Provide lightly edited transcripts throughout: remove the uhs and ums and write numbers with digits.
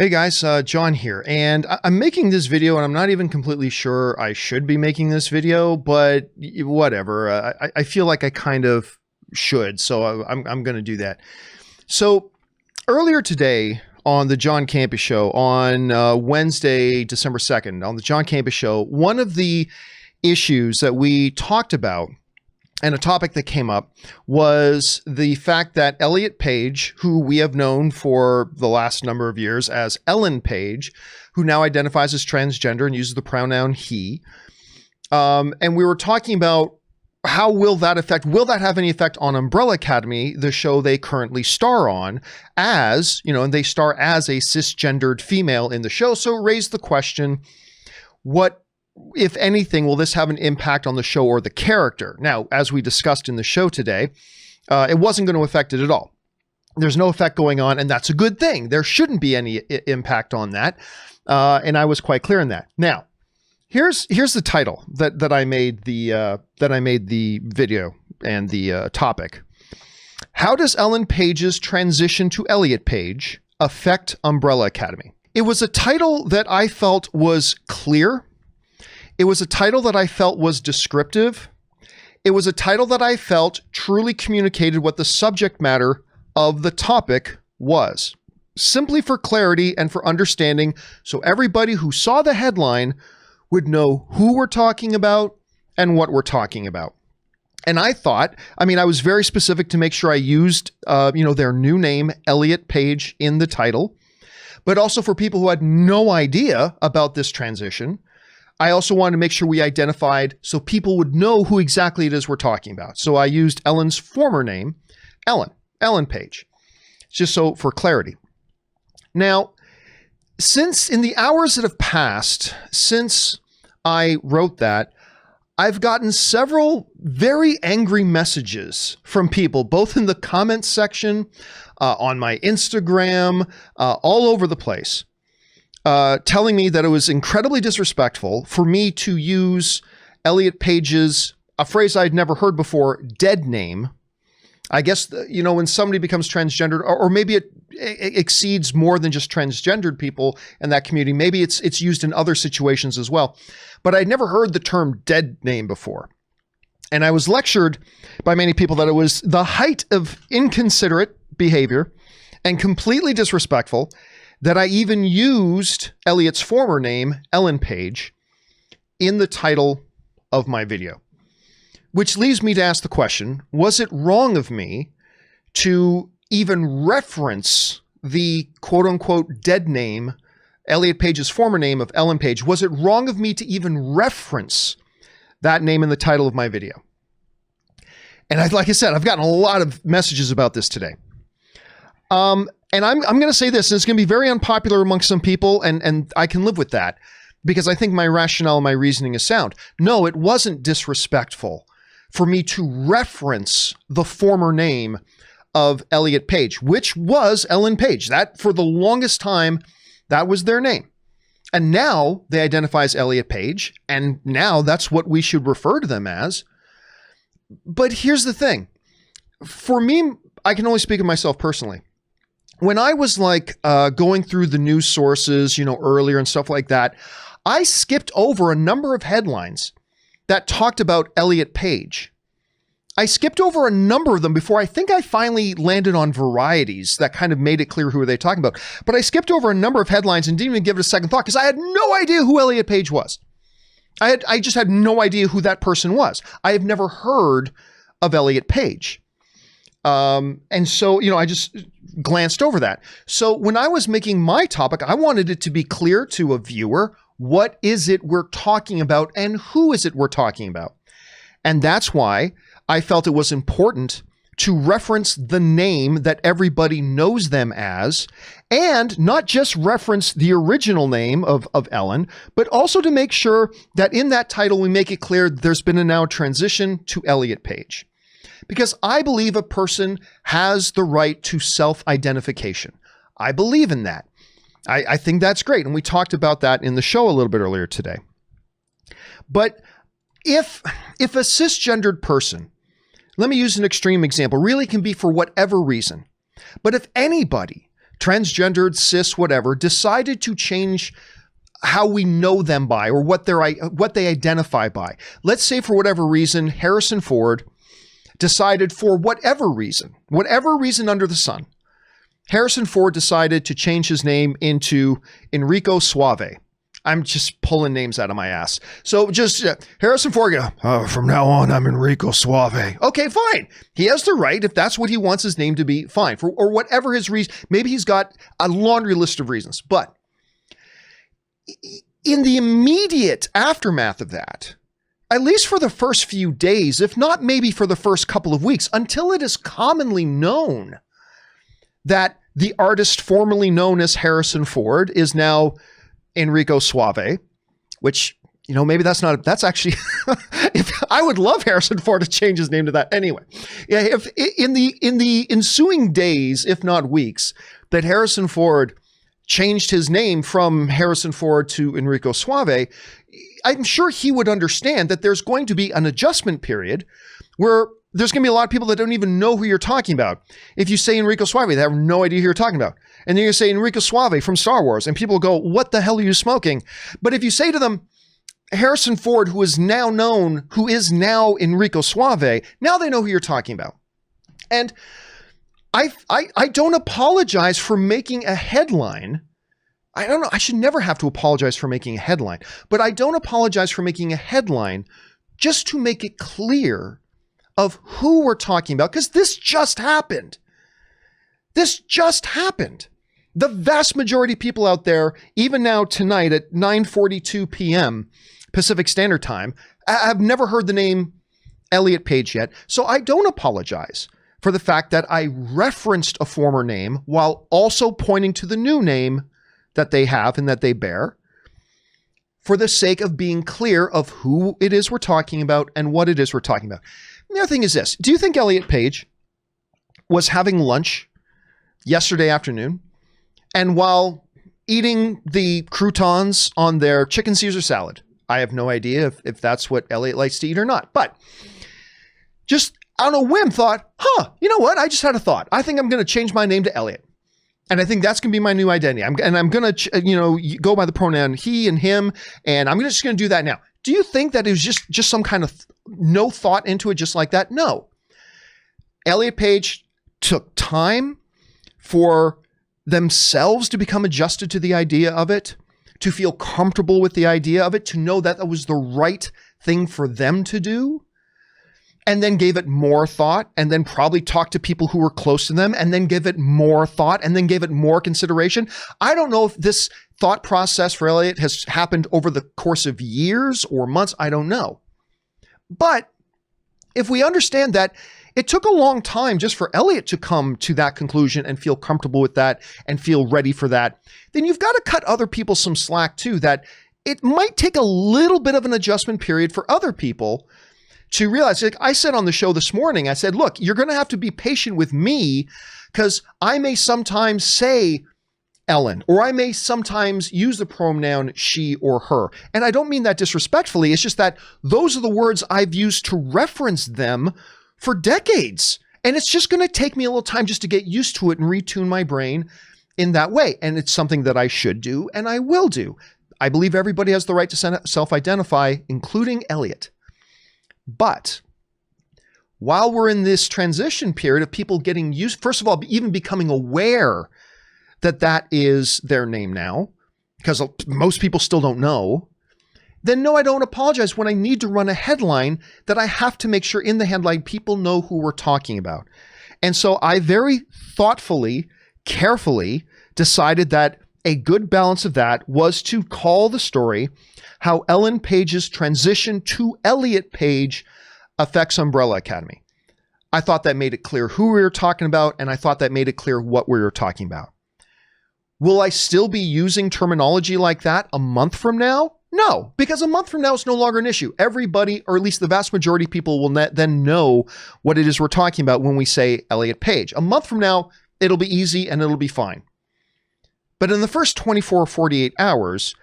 Hey guys, John here, and I'm making this video, and I'm not even completely sure I should be making this video, but whatever. I feel like I kind of should, so I'm going to do that. So earlier today on the John Campea Show, on Wednesday, December 2nd, on the John Campea Show, one of the issues that we talked about and a topic that came up was the fact that Elliot Page, who we have known for the last number of years as Ellen Page, who now identifies as transgender and uses the pronoun he, and we were talking about how will that have any effect on Umbrella Academy, the show they currently star on, as, you know, and they star as a cisgendered female in the show. So it raised the question, what, if anything, will this have an impact on the show or the character? Now, as we discussed in the show today, it wasn't going to affect it at all. There's no effect going on, and that's a good thing. There shouldn't be any impact on that, and I was quite clear in that. Now, here's the title that I made the video and the topic. How does Ellen Page's transition to Elliot Page affect Umbrella Academy? It was a title that I felt was clear. It was a title that I felt was descriptive. It was a title that I felt truly communicated what the subject matter of the topic was, simply for clarity and for understanding, so everybody who saw the headline would know who we're talking about and what we're talking about. And I thought, I was very specific to make sure I used, their new name, Elliot Page, in the title, but also for people who had no idea about this transition. I also wanted to make sure we identified so people would know who exactly it is we're talking about. So I used Ellen's former name, Ellen Page, just so for clarity. Now, since in the hours that have passed since I wrote that, I've gotten several very angry messages from people, both in the comments section, on my Instagram, all over the place. Telling me that it was incredibly disrespectful for me to use Elliot Page's, a phrase I'd never heard before, dead name. I guess, when somebody becomes transgendered, or maybe it exceeds more than just transgendered people in that community. Maybe it's used in other situations as well. But I'd never heard the term dead name before. And I was lectured by many people that it was the height of inconsiderate behavior and completely disrespectful that I even used Elliot's former name, Ellen Page, in the title of my video. Which leaves me to ask the question, was it wrong of me to even reference the quote-unquote dead name, Elliot Page's former name of Ellen Page? Was it wrong of me to even reference that name in the title of my video? And like I said, I've gotten a lot of messages about this today. And I'm going to say this, and it's going to be very unpopular amongst some people, and I can live with that because I think my rationale and my reasoning is sound. No, it wasn't disrespectful for me to reference the former name of Elliot Page, which was Ellen Page. That, for the longest time, that was their name. And now they identify as Elliot Page, and now that's what we should refer to them as. But here's the thing. For me, I can only speak of myself personally. When I was going through the news sources, earlier and stuff like that, I skipped over a number of headlines that talked about Elliot Page. I skipped over a number of them before I think I finally landed on Varieties that kind of made it clear who they were talking about. But I skipped over a number of headlines and didn't even give it a second thought because I had no idea who Elliot Page was. I just had no idea who that person was. I have never heard of Elliot Page. And so, I just glanced over that. So when I was making my topic, I wanted it to be clear to a viewer, what is it we're talking about and who is it we're talking about? And that's why I felt it was important to reference the name that everybody knows them as, and not just reference the original name of Ellen, but also to make sure that in that title, we make it clear there's been a now transition to Elliot Page. Because I believe a person has the right to self-identification. I believe in that. I think that's great. And we talked about that in the show a little bit earlier today. But if a cisgendered person, let me use an extreme example, really can be for whatever reason, but if anybody transgendered, cis, whatever, decided to change how we know them by, or what they identify by. Let's say for whatever reason, Harrison Ford decided, for whatever reason under the sun, Harrison Ford decided to change his name into Enrico Suave. I'm just pulling names out of my ass. So just Harrison Ford, from now on, I'm Enrico Suave. Okay, fine. He has the right, if that's what he wants his name to be, fine. Or whatever his reason. Maybe he's got a laundry list of reasons. But in the immediate aftermath of that, at least for the first few days, if not maybe for the first couple of weeks, until it is commonly known that the artist formerly known as Harrison Ford is now Enrico Suave, which, maybe that's actually, if I would love Harrison Ford to change his name to that. Anyway, if in the ensuing days, if not weeks, that Harrison Ford changed his name from Harrison Ford to Enrico Suave, I'm sure he would understand that there's going to be an adjustment period where there's going to be a lot of people that don't even know who you're talking about. If you say Enrico Suave, they have no idea who you're talking about. And then you say Enrico Suave from Star Wars, and people go, what the hell are you smoking? But if you say to them, Harrison Ford, who is now Enrico Suave, now they know who you're talking about. And I don't apologize for making a headline. I don't know. I should never have to apologize for making a headline, but I don't apologize for making a headline just to make it clear of who we're talking about, because this just happened. This just happened. The vast majority of people out there, even now tonight at 9:42 p.m. Pacific Standard Time, have never heard the name Elliot Page yet. So I don't apologize for the fact that I referenced a former name while also pointing to the new name that they have and that they bear, for the sake of being clear of who it is we're talking about and what it is we're talking about. The other thing is this. Do you think Elliot Page was having lunch yesterday afternoon, and while eating the croutons on their chicken Caesar salad, I have no idea if that's what Elliot likes to eat or not, but just on a whim thought, you know what? I just had a thought. I think I'm going to change my name to Elliot. And I think that's going to be my new identity. I'm going to, go by the pronoun he and him, and I'm just going to do that now. Do you think that it was just some kind of no thought into it just like that? No. Elliot Page took time for themselves to become adjusted to the idea of it, to feel comfortable with the idea of it, to know that was the right thing for them to do, and then gave it more thought, and then probably talked to people who were close to them, and then gave it more thought, and then gave it more consideration. I don't know if this thought process for Elliot has happened over the course of years or months. I don't know. But if we understand that it took a long time just for Elliot to come to that conclusion and feel comfortable with that and feel ready for that, then you've got to cut other people some slack too, that it might take a little bit of an adjustment period for other people to realize. Like I said on the show this morning, I said, look, you're going to have to be patient with me, because I may sometimes say Ellen, or I may sometimes use the pronoun she or her. And I don't mean that disrespectfully. It's just that those are the words I've used to reference them for decades. And it's just going to take me a little time just to get used to it and retune my brain in that way. And it's something that I should do, and I will do. I believe everybody has the right to self-identify, including Elliot. But while we're in this transition period of people getting used, first of all, even becoming aware that that is their name now, because most people still don't know, then no, I don't apologize when I need to run a headline that I have to make sure in the headline people know who we're talking about. And so I very thoughtfully, carefully decided that a good balance of that was to call the story How Ellen Page's Transition to Elliot Page Affects Umbrella Academy. I thought that made it clear who we were talking about, and I thought that made it clear what we were talking about. Will I still be using terminology like that a month from now? No, because a month from now is no longer an issue. Everybody, or at least the vast majority of people, will then know what it is we're talking about when we say Elliot Page. A month from now, it'll be easy and it'll be fine. But in the first 24 or 48 hours,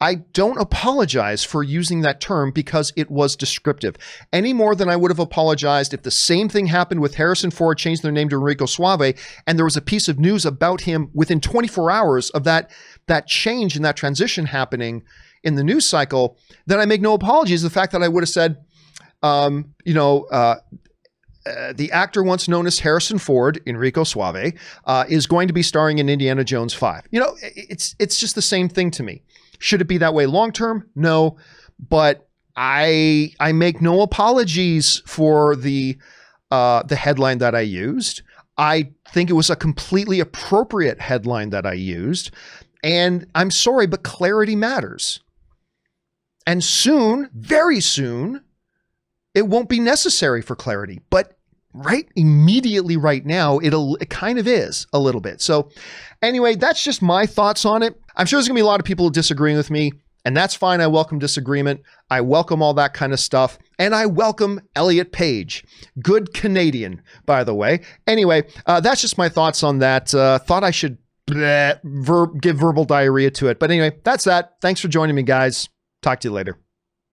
I don't apologize for using that term because it was descriptive, any more than I would have apologized if the same thing happened with Harrison Ford changed their name to Enrico Suave and there was a piece of news about him within 24 hours of that change and that transition happening in the news cycle. Then I make no apologies. The fact that I would have said, the actor once known as Harrison Ford, Enrico Suave, is going to be starring in Indiana Jones 5. It's just the same thing to me. Should it be that way long term? No, but I make no apologies for the headline that I used. I think it was a completely appropriate headline that I used, and I'm sorry, but clarity matters. And soon, very soon, it won't be necessary for clarity, but immediately right now, it kind of is a little bit. So anyway, that's just my thoughts on it. I'm sure there's gonna be a lot of people disagreeing with me, and that's fine. I welcome disagreement. I welcome all that kind of stuff. And I welcome Elliot Page. Good Canadian, by the way. Anyway, that's just my thoughts on that. Thought I should give verbal diarrhea to it. But anyway, that's that. Thanks for joining me, guys. Talk to you later.